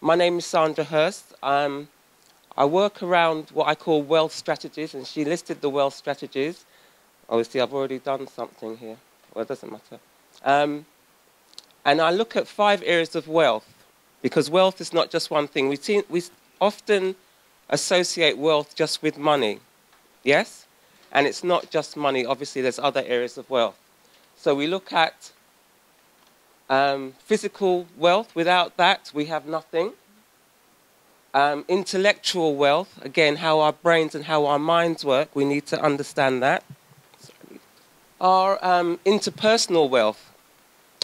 My name is Sandra Hurst. I work around what I call wealth strategies, and she listed the wealth strategies. Obviously, I've already done something here. Well, it doesn't matter. And I look at 5 areas of wealth, because wealth is not just one thing. We often associate wealth just with money, yes? And it's not just money. Obviously, there's other areas of wealth. So we look at physical wealth. Without that, we have nothing. Intellectual wealth, again, how our brains and how our minds work, we need to understand that. Our interpersonal wealth,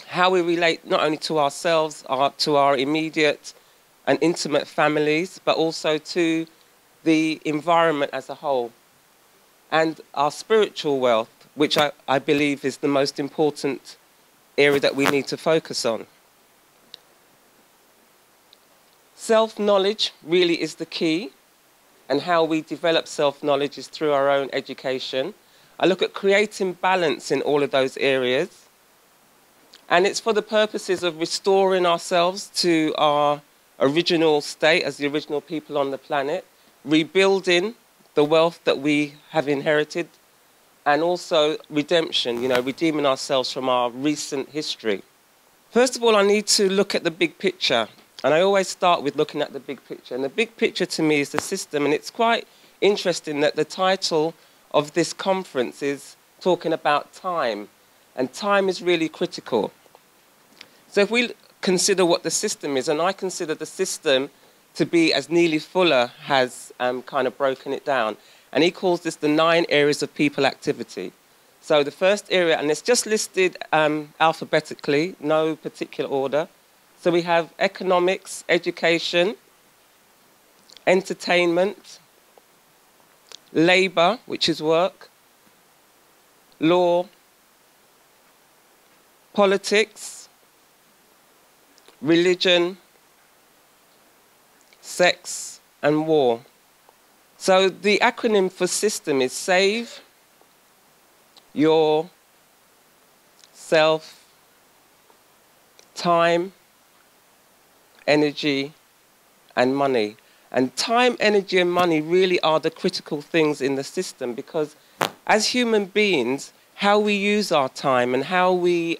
how we relate not only to ourselves, to our immediate and intimate families, but also to the environment as a whole. And our spiritual wealth, which I believe is the most important area that we need to focus on. Self-knowledge really is the key, and how we develop self-knowledge is through our own education. I look at creating balance in all of those areas, and it's for the purposes of restoring ourselves to our original state as the original people on the planet, rebuilding the wealth that we have inherited, and also redemption, redeeming ourselves from our recent history. First of all, I need to look at the big picture. And I always start with looking at the big picture. And the big picture to me is the system. And it's quite interesting that the title of this conference is talking about time. And time is really critical. So if we consider what the system is, and I consider the system to be, as Neely Fuller has kind of broken it down, and he calls this the 9 areas of people activity. So the first area, and it's just listed alphabetically, no particular order. So we have economics, education, entertainment, labour, which is work, law, politics, religion, sex, and war. So the acronym for system is SAVE Your Self, Time, Energy, and money. And time, energy, and money really are the critical things in the system, because as human beings, how we use our time and how we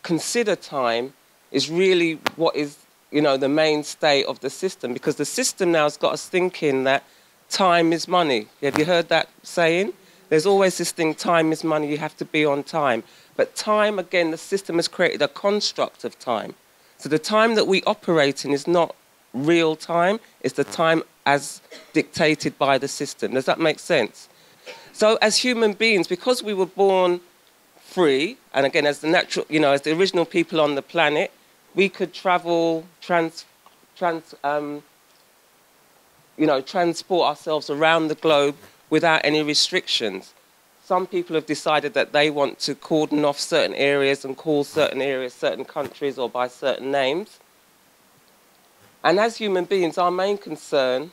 consider time is really what is, the mainstay of the system, because the system now has got us thinking that time is money. Have you heard that saying? There's always this thing, time is money, you have to be on time. But time, again, the system has created a construct of time. So the time that we operate in is not real time, it's the time as dictated by the system. Does that make sense? So as human beings, because we were born free, and again, as the natural, as the original people on the planet, we could travel, transport ourselves around the globe without any restrictions. Some people have decided that they want to cordon off certain areas and call certain areas certain countries or by certain names. And as human beings, our main concern,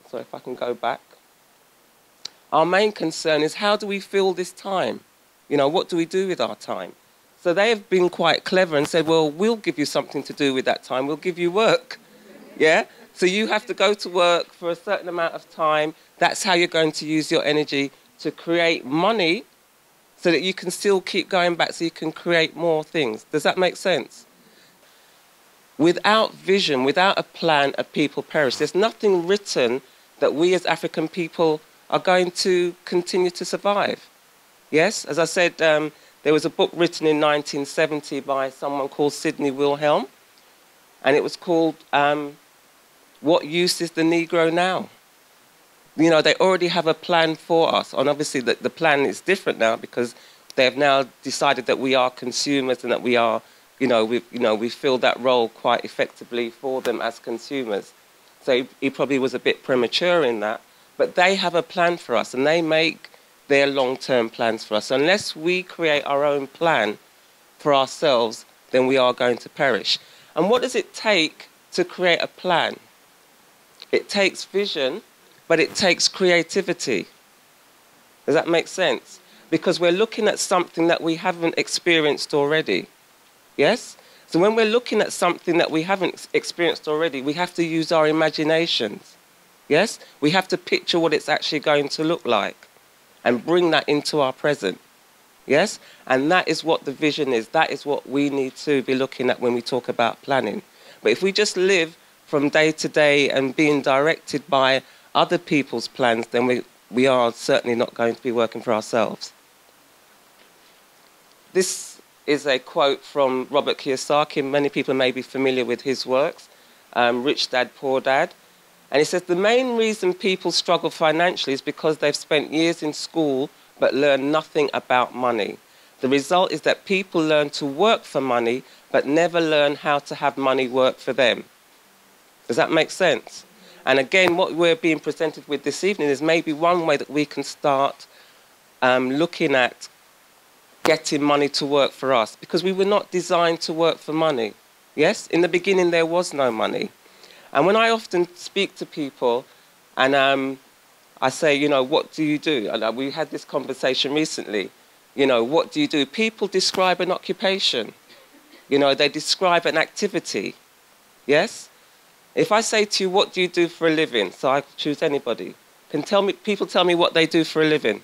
sorry if I can go back, our main concern is how do we fill this time? What do we do with our time? So they have been quite clever and said, well, we'll give you something to do with that time. We'll give you work, yeah? So you have to go to work for a certain amount of time. That's how you're going to use your energy to create money so that you can still keep going back so you can create more things. Does that make sense? Without vision, without a plan, a people perish. There's nothing written that we as African people are going to continue to survive. Yes, as I said, there was a book written in 1970 by someone called Sidney Wilhelm, and it was called What Use is the Negro Now? They already have a plan for us, and obviously the plan is different now because they have now decided that we are consumers and that we are, we fill that role quite effectively for them as consumers. So he probably was a bit premature in that, but they have a plan for us and they make their long-term plans for us. Unless we create our own plan for ourselves, then we are going to perish. And what does it take to create a plan? It takes vision, but it takes creativity. Does that make sense? Because we're looking at something that we haven't experienced already. Yes? So when we're looking at something that we haven't experienced already, we have to use our imaginations. Yes? We have to picture what it's actually going to look like and bring that into our present. Yes? And that is what the vision is. That is what we need to be looking at when we talk about planning. But if we just live from day to day and being directed by other people's plans, then we are certainly not going to be working for ourselves. This is a quote from Robert Kiyosaki. Many people may be familiar with his works, Rich Dad, Poor Dad. And he says, the main reason people struggle financially is because they've spent years in school but learn nothing about money. The result is that people learn to work for money but never learn how to have money work for them. Does that make sense? And again, what we're being presented with this evening is maybe one way that we can start looking at getting money to work for us, because we were not designed to work for money. Yes? In the beginning, there was no money. And when I often speak to people and I say, you know, what do you do? And we had this conversation recently. You know, what do you do? People describe an occupation. You know, they describe an activity. Yes? If I say to you, what do you do for a living? So I choose anybody. People tell me what they do for a living.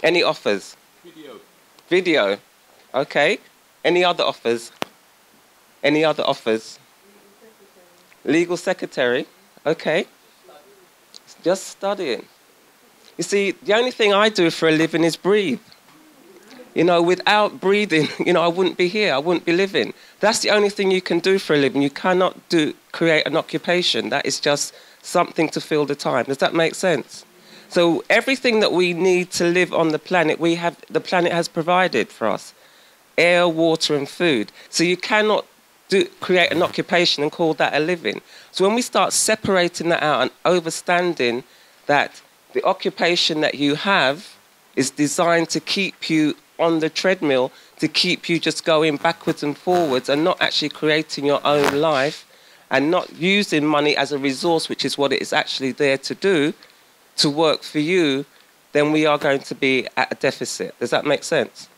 Any offers? Video. Video. Okay. Any other offers? Any other offers? Legal secretary. Okay. Just studying. You see, the only thing I do for a living is breathe. You know, without breathing, you know, I wouldn't be here. I wouldn't be living. That's the only thing you can do for a living. You cannot create an occupation. That is just something to fill the time. Does that make sense? So everything that we need to live on the planet, the planet has provided for us. Air, water and food. So you cannot create an occupation and call that a living. So when we start separating that out and understanding that the occupation that you have is designed to keep you on the treadmill, to keep you just going backwards and forwards and not actually creating your own life and not using money as a resource, which is what it is actually there to do, to work for you, then we are going to be at a deficit. Does that make sense?